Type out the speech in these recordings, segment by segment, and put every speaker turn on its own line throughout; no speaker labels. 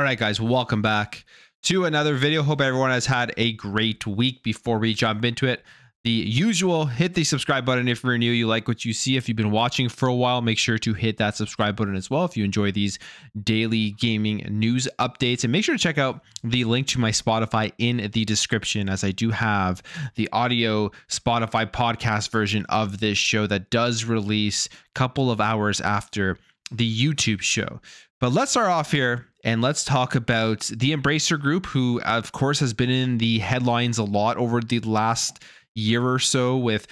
All right, guys, welcome back to another video. Hope everyone has had a great week. Before we jump into it, the usual, hit the subscribe button if you're new, you like what you see. If you've been watching for a while, make sure to hit that subscribe button as well if you enjoy these daily gaming news updates. And make sure to check out the link to my Spotify in the description, as I do have the audio Spotify podcast version of this show that does release a couple of hours after the YouTube show. But let's start off here and let's talk about the Embracer Group, who of course has been in the headlines a lot over the last year or so with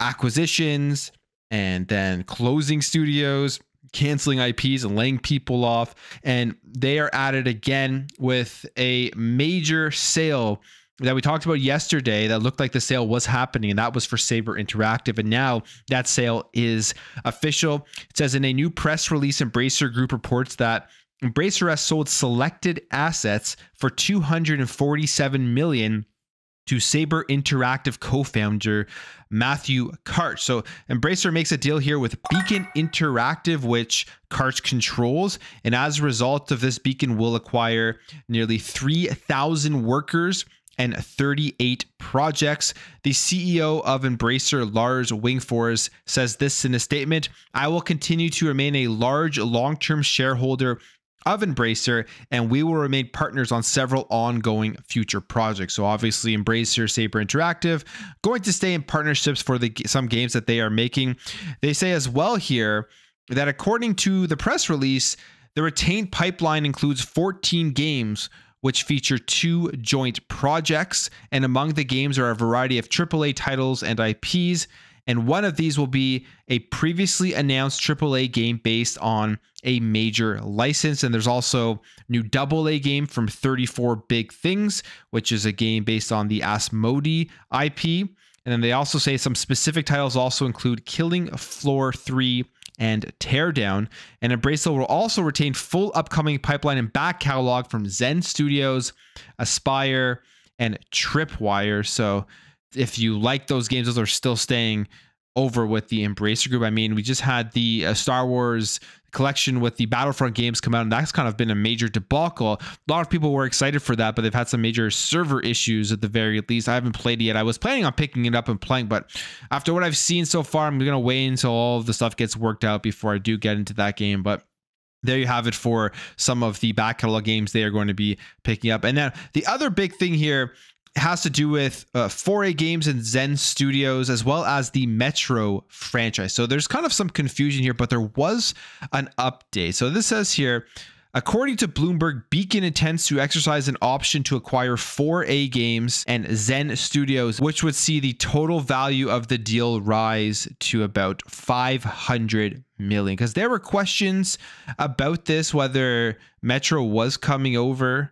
acquisitions and then closing studios, canceling IPs and laying people off. And they are at it again with a major sale that we talked about yesterday that looked like the sale was happening, and that was for Saber Interactive. And now that sale is official. It says in a new press release, Embracer Group reports that Embracer has sold selected assets for $247 million to Saber Interactive co-founder Matthew Karch. So Embracer makes a deal here with Beacon Interactive, which Karch controls. And as a result of this, Beacon will acquire nearly 3,000 workers and 38 projects. The CEO of Embracer, Lars Wingfors, says this in a statement: "I will continue to remain a large long-term shareholder of Embracer, and we will remain partners on several ongoing future projects." So obviously Embracer, Saber Interactive, going to stay in partnerships for some games that they are making. They say as well here that according to the press release, the retained pipeline includes 14 games which feature 2 joint projects, and among the games are a variety of AAA titles and IPs. And one of these will be a previously announced AAA game based on a major license. And there's also new AA game from 34 Big Things, which is a game based on the Asmodee IP. And then they also say some specific titles also include Killing Floor 3 and Teardown. And Embracer will also retain full upcoming pipeline and back catalog from Zen Studios, Aspire, and Tripwire. So if you like those games, those are still staying over with the Embracer Group. I mean, we just had the Star Wars collection with the Battlefront games come out, and that's kind of been a major debacle. A lot of people were excited for that, but they've had some major server issues at the very least. I haven't played it yet. I was planning on picking it up and playing, but after what I've seen so far, I'm going to wait until all of the stuff gets worked out before I do get into that game. But there you have it for some of the back catalog games they are going to be picking up. And then the other big thing here has to do with 4A Games and Zen Studios, as well as the Metro franchise. So there's kind of some confusion here, but there was an update. So this says here, according to Bloomberg, Beacon intends to exercise an option to acquire 4A Games and Zen Studios, which would see the total value of the deal rise to about $500 million. Because there were questions about this, whether Metro was coming over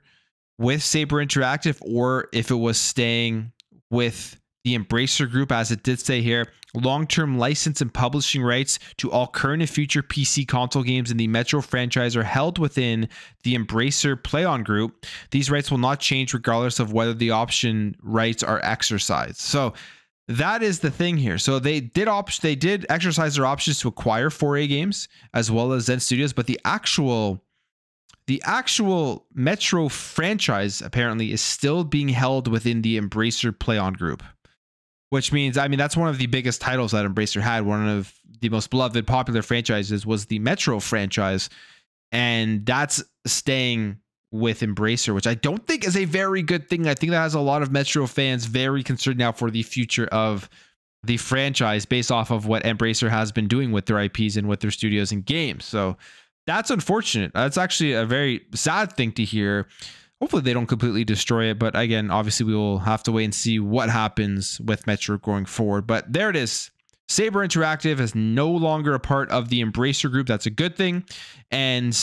with Saber Interactive or if it was staying with the Embracer Group. As it did say here, long-term license and publishing rights to all current and future PC console games in the Metro franchise are held within the Embracer PlayOn Group. These rights will not change regardless of whether the option rights are exercised. So that is the thing here. So they did exercise their options to acquire 4A Games as well as Zen Studios, but the actual Metro franchise apparently is still being held within the Embracer PlayOn Group, which means, I mean, that's one of the biggest titles that Embracer had. One of the most beloved, popular franchises was the Metro franchise, and that's staying with Embracer, which I don't think is a very good thing. I think that has a lot of Metro fans very concerned now for the future of the franchise based off of what Embracer has been doing with their IPs and with their studios and games. So that's unfortunate. That's actually a very sad thing to hear. Hopefully they don't completely destroy it. But again, obviously we will have to wait and see what happens with Metro going forward. But there it is. Saber Interactive is no longer a part of the Embracer Group. That's a good thing. And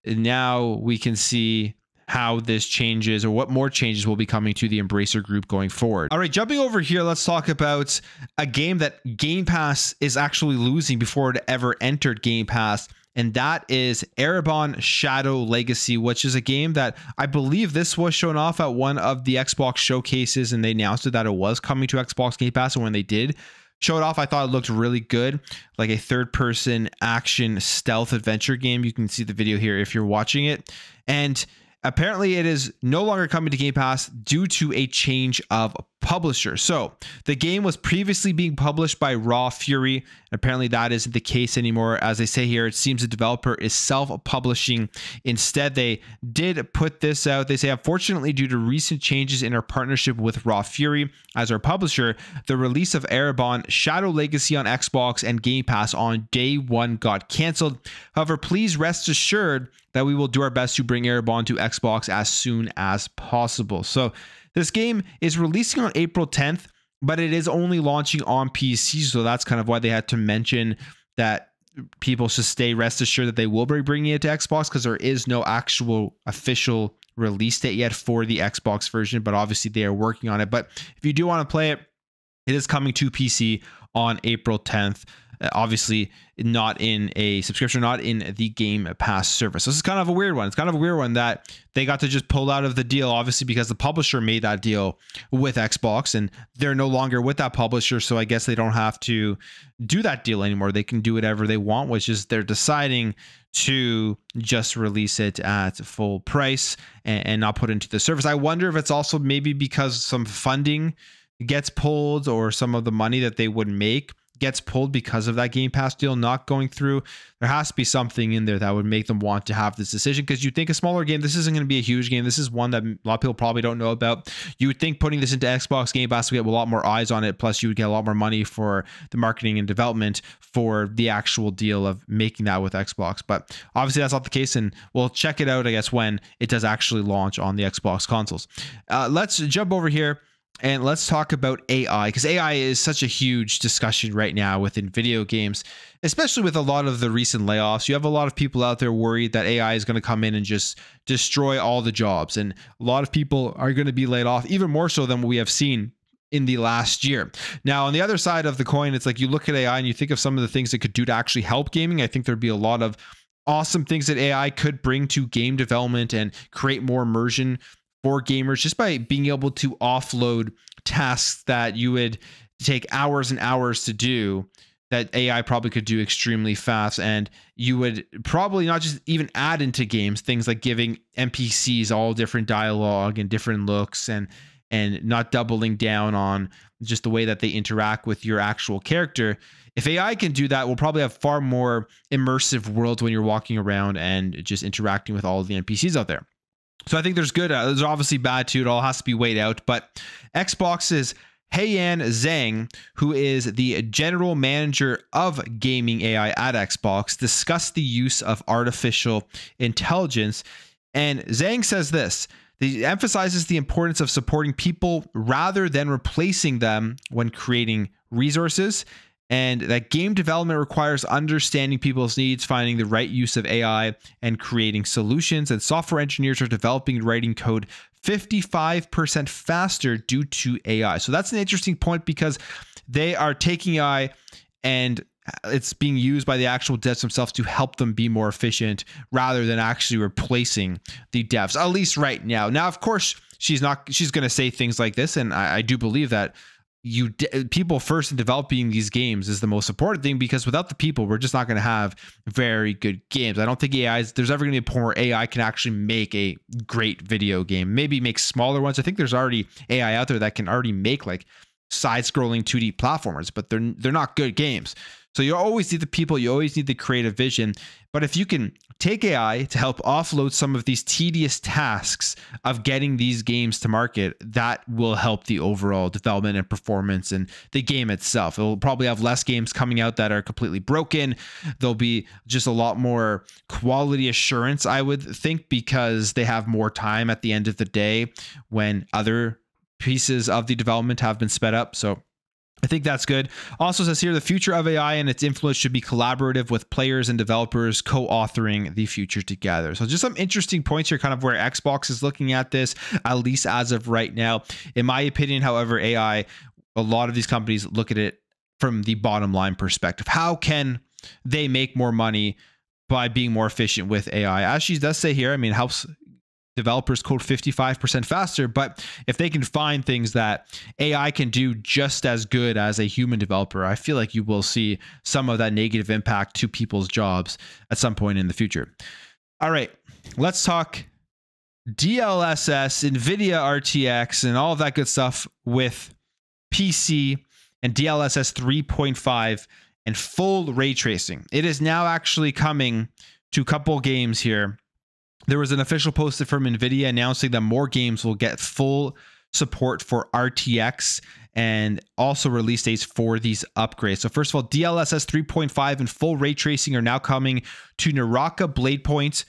now we can see how this changes, or what more changes will be coming to the Embracer Group going forward. All right, jumping over here, let's talk about a game that Game Pass is actually losing before it ever entered Game Pass. And that is Ereban Shadow Legacy, which is a game that I believe this was shown off at one of the Xbox showcases, and they announced that it was coming to Xbox Game Pass. And when they did show it off, I thought it looked really good, like a third-person action stealth adventure game. You can see the video here if you're watching it. And Apparently, it is no longer coming to Game Pass due to a change of publisher. So the game was previously being published by Raw Fury. Apparently that isn't the case anymore. As they say here, it seems the developer is self-publishing. Instead, they did put this out. They say, unfortunately, due to recent changes in our partnership with Raw Fury as our publisher, the release of Erebon Shadow Legacy on Xbox and Game Pass on day one got canceled. However, please rest assured that we will do our best to bring Erebon to Xbox as soon as possible. So this game is releasing on April 10th, but it is only launching on PC. So that's kind of why they had to mention that people should rest assured that they will be bringing it to Xbox, because there is no actual official release date yet for the Xbox version, but obviously they are working on it. But if you do want to play it, it is coming to PC on April 10th. Obviously not in a subscription, not in the Game Pass service. So this is kind of a weird one. It's kind of a weird one that they got to just pull out of the deal, obviously, because the publisher made that deal with Xbox and they're no longer with that publisher. So I guess they don't have to do that deal anymore. They can do whatever they want, which is they're deciding to just release it at full price and not put into the service. I wonder if it's also maybe because some funding gets pulled, or some of the money that they would make gets pulled because of that Game Pass deal not going through. There has to be something in there that would make them want to have this decision, because you think a smaller game, this isn't going to be a huge game. This is one that a lot of people probably don't know about. You would think putting this into Xbox Game Pass would get a lot more eyes on it. Plus you would get a lot more money for the marketing and development for the actual deal of making that with Xbox. But obviously that's not the case, and we'll check it out, I guess, when it does actually launch on the Xbox consoles. Let's jump over here and let's talk about AI, because AI is such a huge discussion right now within video games, especially with a lot of the recent layoffs. You have a lot of people out there worried that AI is going to come in and just destroy all the jobs. And a lot of people are going to be laid off, even more so than what we have seen in the last year. Now, on the other side of the coin, it's like you look at AI and you think of some of the things it could do to actually help gaming. I think there'd be a lot of awesome things that AI could bring to game development and create more immersion for gamers, just by being able to offload tasks that you would take hours and hours to do, that AI probably could do extremely fast. And you would probably not just even add into games things like giving NPCs all different dialogue and different looks, and not doubling down on just the way that they interact with your actual character. If AI can do that, we'll probably have far more immersive worlds when you're walking around and just interacting with all of the NPCs out there. So I think there's good, there's obviously bad too. It all has to be weighed out. But Xbox's Heiyan Zhang, who is the general manager of gaming AI at Xbox, discussed the use of artificial intelligence. And Zhang says this: he emphasizes the importance of supporting people rather than replacing them when creating resources, and that game development requires understanding people's needs, finding the right use of AI, and creating solutions. And software engineers are developing and writing code 55% faster due to AI. So that's an interesting point, because they are taking AI and it's being used by the actual devs themselves to help them be more efficient, rather than actually replacing the devs, at least right now. Now, of course, she's going to say things like this, and I do believe that people first in developing these games is the most important thing, because without the people, we're just not going to have very good games. I don't think there's ever going to be a point where AI can actually make a great video game. Maybe make smaller ones. I think there's already AI out there that can already make like side-scrolling 2D platformers, but they're not good games. So you always need the people, you always need the creative vision. But if you can take AI to help offload some of these tedious tasks of getting these games to market, that will help the overall development and performance and the game itself. It'll probably have less games coming out that are completely broken. There'll be just a lot more quality assurance, I would think, because they have more time at the end of the day when other pieces of the development have been sped up. So I think that's good. Also says here, the future of AI and its influence should be collaborative, with players and developers co-authoring the future together. So just some interesting points here, kind of where Xbox is looking at this, at least as of right now. In my opinion, however, AI, a lot of these companies look at it from the bottom line perspective. How can they make more money by being more efficient with AI? As she does say here, I mean, it helps developers code 55% faster, but if they can find things that AI can do just as good as a human developer, I feel like you will see some of that negative impact to people's jobs at some point in the future. All right, let's talk DLSS, NVIDIA RTX, and all of that good stuff with PC and DLSS 3.5 and full ray tracing. It is now actually coming to a couple games here. There was an official post from NVIDIA announcing that more games will get full support for RTX and also release dates for these upgrades. So first of all, DLSS 3.5 and full ray tracing are now coming to Naraka Bladepoint,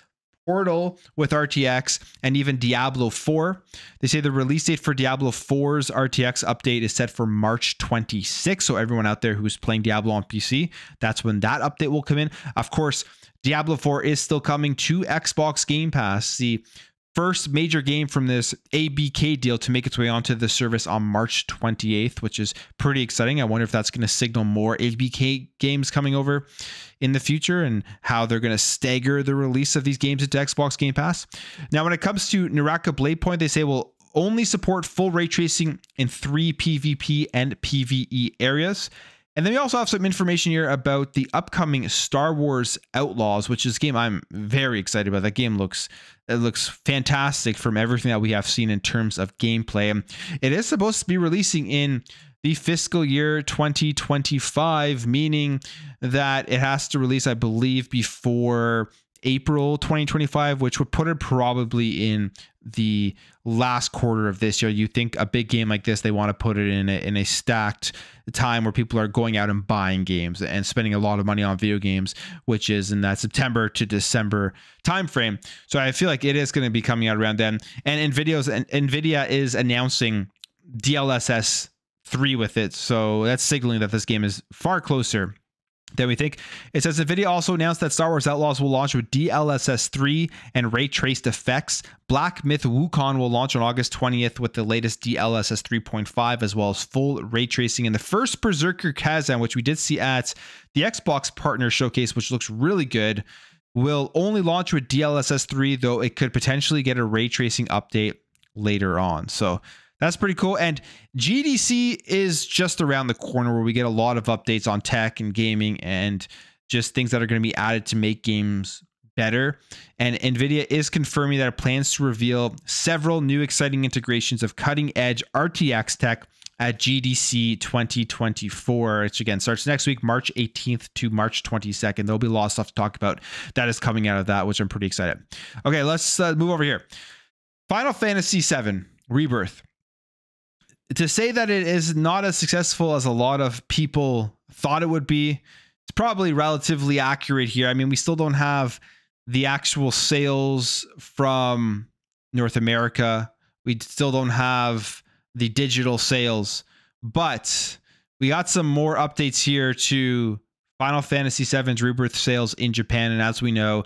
Portal with RTX, and even Diablo 4. They say the release date for Diablo 4's RTX update is set for March 26. So everyone out there who's playing Diablo on PC, that's when that update will come in. Of course, Diablo 4 is still coming to Xbox Game Pass, the first major game from this ABK deal to make its way onto the service on March 28th, which is pretty exciting. I wonder if that's going to signal more ABK games coming over in the future and how they're going to stagger the release of these games into Xbox Game Pass. Now, when it comes to Naraka Bladepoint, they say will only support full ray tracing in 3 PvP and PvE areas. And then we also have some information here about the upcoming Star Wars Outlaws, which is a game I'm very excited about. That game looks fantastic from everything that we have seen in terms of gameplay. And it is supposed to be releasing in the fiscal year 2025, meaning that it has to release, I believe, before April 2025, which would put it probably in the last quarter of this year. You think a big game like this, they want to put it in a stacked time where people are going out and buying games and spending a lot of money on video games, which is in that September to December timeframe. So I feel like it is going to be coming out around then. And NVIDIA is announcing DLSS 3 with it, so that's signaling that this game is far closer than we think. It says NVIDIA also announced that Star Wars Outlaws will launch with DLSS 3 and ray traced effects. Black Myth Wukong will launch on August 20th with the latest DLSS 3.5 as well as full ray tracing. And the first Berserker Kazan, which we did see at the Xbox Partner Showcase, which looks really good, will only launch with DLSS 3, though it could potentially get a ray tracing update later on. So that's pretty cool. And GDC is just around the corner where we get a lot of updates on tech and gaming and just things that are going to be added to make games better. And NVIDIA is confirming that it plans to reveal several new exciting integrations of cutting edge RTX tech at GDC 2024, which again starts next week, March 18th to March 22nd. There'll be a lot of stuff to talk about that is coming out of that, which I'm pretty excited. Okay, let's move over here. Final Fantasy VII Rebirth. To say that it is not as successful as a lot of people thought it would be, it's probably relatively accurate here. I mean, we still don't have the actual sales from North America. We still don't have the digital sales, but we got some more updates here to Final Fantasy VII's Rebirth sales in Japan. And as we know,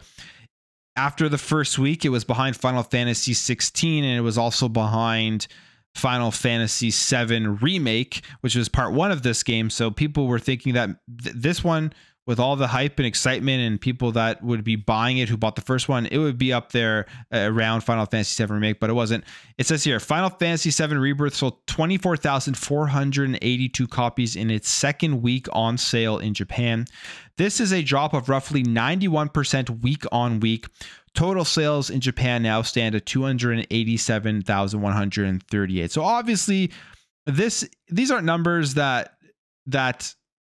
after the first week, it was behind Final Fantasy XVI, and it was also behind Final Fantasy VII Remake, which was part 1 of this game. So people were thinking that this one, with all the hype and excitement and people that would be buying it who bought the first one, it would be up there around Final Fantasy VII Remake, but it wasn't. It says here, Final Fantasy VII Rebirth sold 24,482 copies in its second week on sale in Japan. This is a drop of roughly 91% week on week. Total sales in Japan now stand at 287,138. So obviously, these aren't numbers that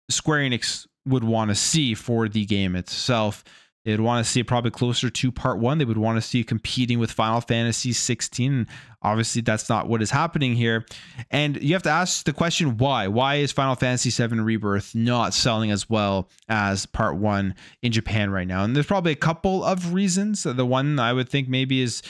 Square Enix would want to see for the game itself. They'd want to see it probably closer to part 1. They would want to see it competing with Final Fantasy 16. Obviously, that's not what is happening here. And you have to ask the question, why? Why is Final Fantasy VII Rebirth not selling as well as part 1 in Japan right now? And there's probably a couple of reasons. The one I would think maybe is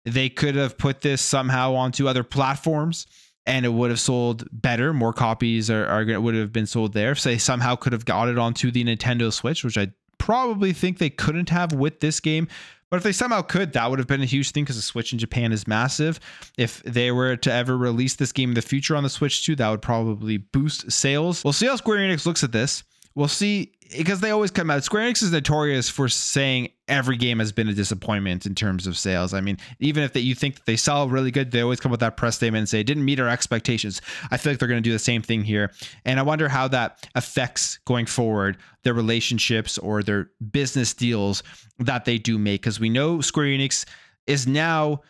they could have put this somehow onto other platforms and it would have sold better. More copies would have been sold there. If they somehow could have got it onto the Nintendo Switch, which I probably think they couldn't have with this game. But if they somehow could, that would have been a huge thing because the Switch in Japan is massive. If they were to ever release this game in the future on the Switch too, that would probably boost sales. We'll see how Square Enix looks at this. We'll see, because they always come out. Square Enix is notorious for saying every game has been a disappointment in terms of sales. I mean, even if you think that they sell really good, they always come with that press statement and say it didn't meet our expectations. I feel like they're going to do the same thing here. And I wonder how that affects going forward their relationships or their business deals that they do make. Because we know Square Enix is now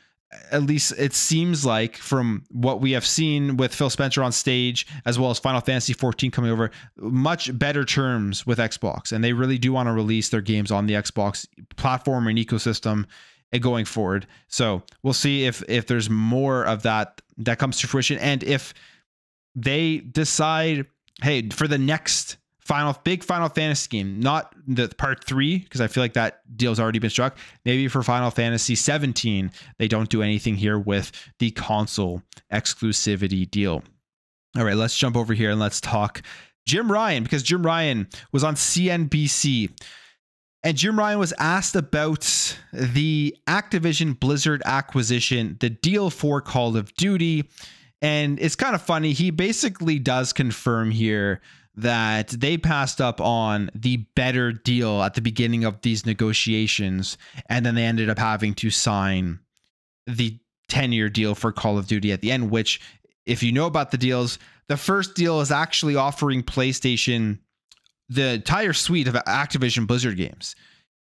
at least it seems like from what we have seen with Phil Spencer on stage, as well as Final Fantasy 14 coming over, much better terms with Xbox. And they really do want to release their games on the Xbox platform and ecosystem going forward. So we'll see if there's more of that comes to fruition. And if they decide, hey, for the next big Final Fantasy game, not the part 3, because I feel like that deal's already been struck. Maybe for Final Fantasy 17, they don't do anything here with the console exclusivity deal. All right, let's jump over here and let's talk Jim Ryan, because Jim Ryan was on CNBC. And Jim Ryan was asked about the Activision Blizzard acquisition, the deal for Call of Duty. And it's kind of funny. He basically does confirm here that they passed up on the better deal at the beginning of these negotiations. And then they ended up having to sign the 10-year deal for Call of Duty at the end, which, if you know about the deals, the first deal is actually offering PlayStation the entire suite of Activision Blizzard games.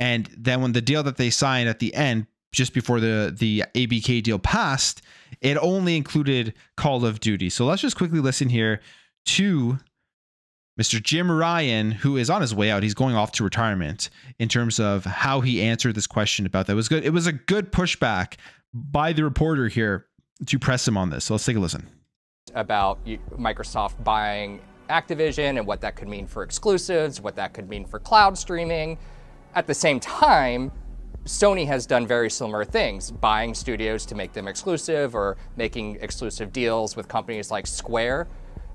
And then when the deal that they signed at the end, just before the ABK deal passed, it only included Call of Duty. So let's just quickly listen here to Mr. Jim Ryan, who is on his way out. He's going off to retirement, in terms of how he answered this question about that. It was good. It was a good pushback by the reporter here to press him on this. So let's take a listen.
About Microsoft buying Activision and what that could mean for exclusives, what that could mean for cloud streaming. At the same time, Sony has done very similar things, buying studios to make them exclusive or making exclusive deals with companies like Square.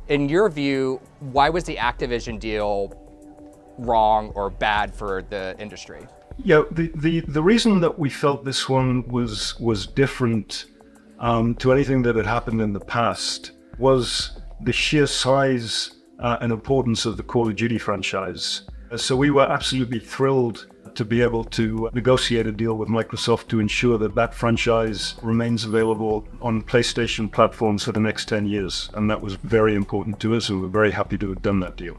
In your view, why was the Activision deal wrong or bad for the industry?
Yeah, the reason that we felt this one was different to anything that had happened in the past was the sheer size and importance of the Call of Duty franchise. So we were absolutely thrilled to be able to negotiate a deal with Microsoft to ensure that that franchise remains available on PlayStation platforms for the next 10 years. And that was very important to us, and we're very happy to have done that deal.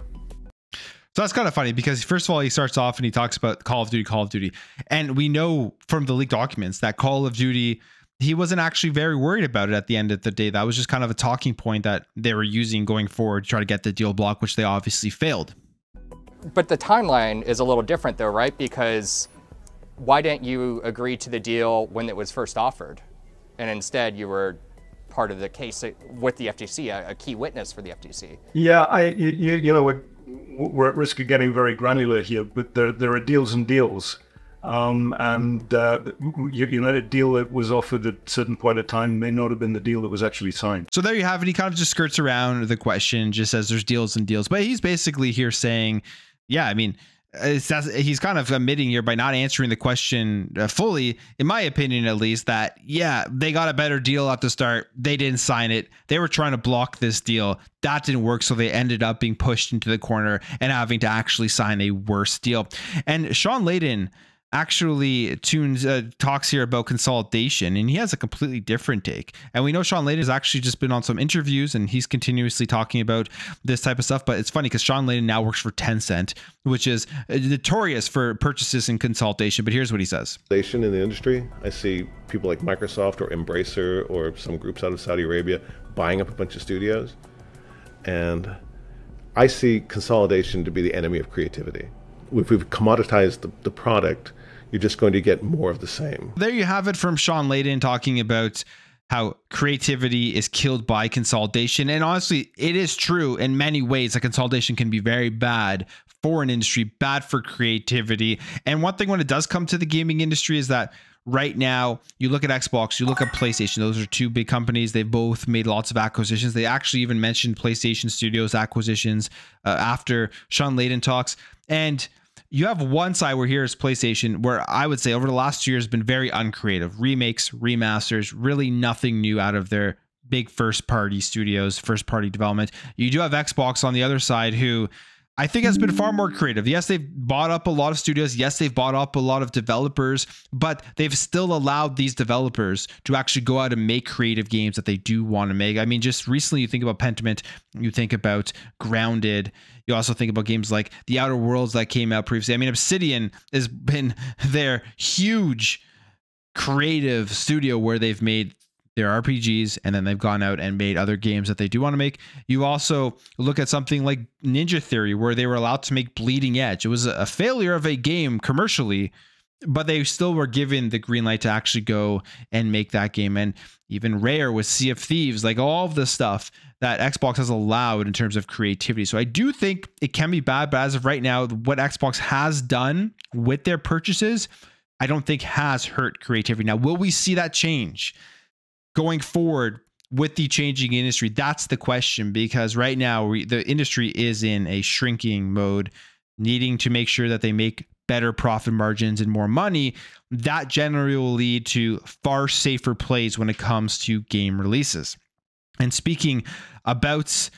So that's kind of funny, because first of all, he starts off and he talks about Call of Duty. And we know from the leaked documents that Call of Duty, he wasn't actually very worried about it at the end of the day. That was just kind of a talking point that they were using going forward to try to get the deal blocked, which they obviously failed.
But the timeline is a little different though, right? Because why didn't you agree to the deal when it was first offered? And instead you were part of the case with the FTC, a key witness for the FTC.
Yeah, you know, we're at risk of getting very granular here, but there are deals and deals. A deal that was offered at a certain point of time may not have been the deal that was actually signed.
So there you have it. He kind of just skirts around the question, just says there's deals and deals. But he's basically here saying, yeah, I mean, he's kind of admitting here by not answering the question fully, in my opinion, at least, that, yeah, they got a better deal at the start. They didn't sign it. They were trying to block this deal. That didn't work. So they ended up being pushed into the corner and having to actually sign a worse deal. And Sean Layden actually talks here about consolidation, and he has a completely different take. And we know Sean Layden has actually just been on some interviews, and he's continuously talking about this type of stuff. But it's funny because Sean Layden now works for Tencent, which is notorious for purchases and consolidation. But here's what he says.
In the industry, I see people like Microsoft or Embracer or some groups out of Saudi Arabia buying up a bunch of studios. And I see consolidation to be the enemy of creativity. If we've commoditized the product, you're just going to get more of the same. There you have it from Sean Layden talking about how creativity is killed by consolidation. And honestly, it is true in many ways that consolidation can be very bad for an industry, bad for creativity. And one thing when it does come to the gaming industry is that right now, you look at Xbox, you look at PlayStation, those are two big companies. They've both made lots of acquisitions. They actually even mentioned PlayStation Studios acquisitions after Sean Layden talks. And you have one side where here's PlayStation, where I would say over the last 2 years has been very uncreative. Remakes, remasters, really nothing new out of their big first-party studios, first-party development. You do have Xbox on the other side, who I think has been far more creative. Yes, they've bought up a lot of studios. Yes, they've bought up a lot of developers, but they've still allowed these developers to actually go out and make creative games that they do want to make. I mean, just recently, you think about Pentiment, you think about Grounded. You also think about games like The Outer Worlds that came out previously. I mean, Obsidian has been their huge
creative studio where they've made their RPGs and then they've gone out and made other games that they do want to make. You also look at something like Ninja Theory, where they were allowed to make Bleeding Edge. It was a failure of a game commercially, but they still were given the green light to actually go and make that game. And even Rare with Sea of Thieves, like all of the stuff that Xbox has allowed in terms of creativity. So I do think it can be bad, but as of right now, what Xbox has done with their purchases, I don't think has hurt creativity. Now, will we see that change going forward with the changing industry? That's the question, because right now the industry is in a shrinking mode, needing to make sure that they make better profit margins and more money. That generally will lead to far safer plays when it comes to game releases. And speaking about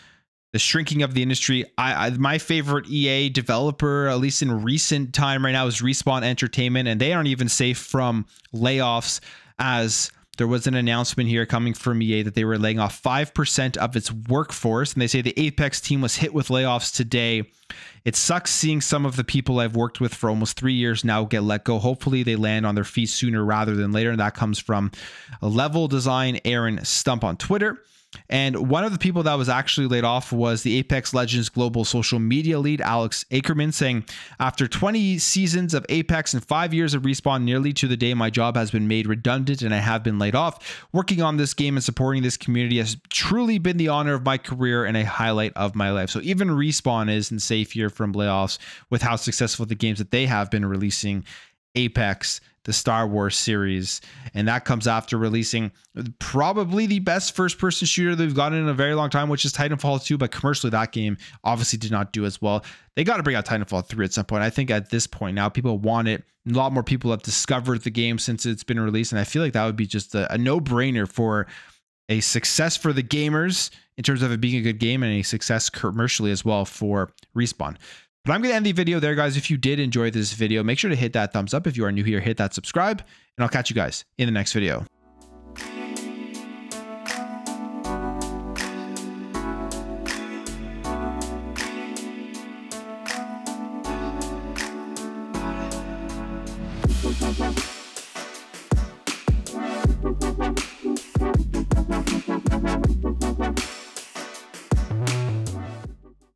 the shrinking of the industry, my favorite EA developer, at least in recent time right now, is Respawn Entertainment, and they aren't even safe from layoffs, as there was an announcement here coming from EA that they were laying off 5% of its workforce, and they say the Apex team was hit with layoffs today. It sucks seeing some of the people I've worked with for almost 3 years now get let go. Hopefully they land on their feet sooner rather than later. And that comes from a Level Design Aaron Stump on Twitter. And one of the people that was actually laid off was the Apex Legends global social media lead, Alex Ackerman, saying, after 20 seasons of Apex and 5 years of Respawn, nearly to the day, my job has been made redundant and I have been laid off. Working on this game and supporting this community has truly been the honor of my career and a highlight of my life. So even Respawn isn't safe here from layoffs with how successful the games that they have been releasing. Apex, the Star Wars series, and that comes after releasing probably the best first-person shooter they've gotten in a very long time, which is Titanfall 2, but commercially that game obviously did not do as well. They got to bring out Titanfall 3 at some point. I think at this point now, people want it. A lot more people have discovered the game since it's been released, and I feel like that would be just a no-brainer for a success for the gamers in terms of it being a good game, and a success commercially as well for Respawn. But I'm going to end the video there, guys. If you did enjoy this video, make sure to hit that thumbs up. If you are new here, hit that subscribe, and I'll catch you guys in the next video.
We'll be right back.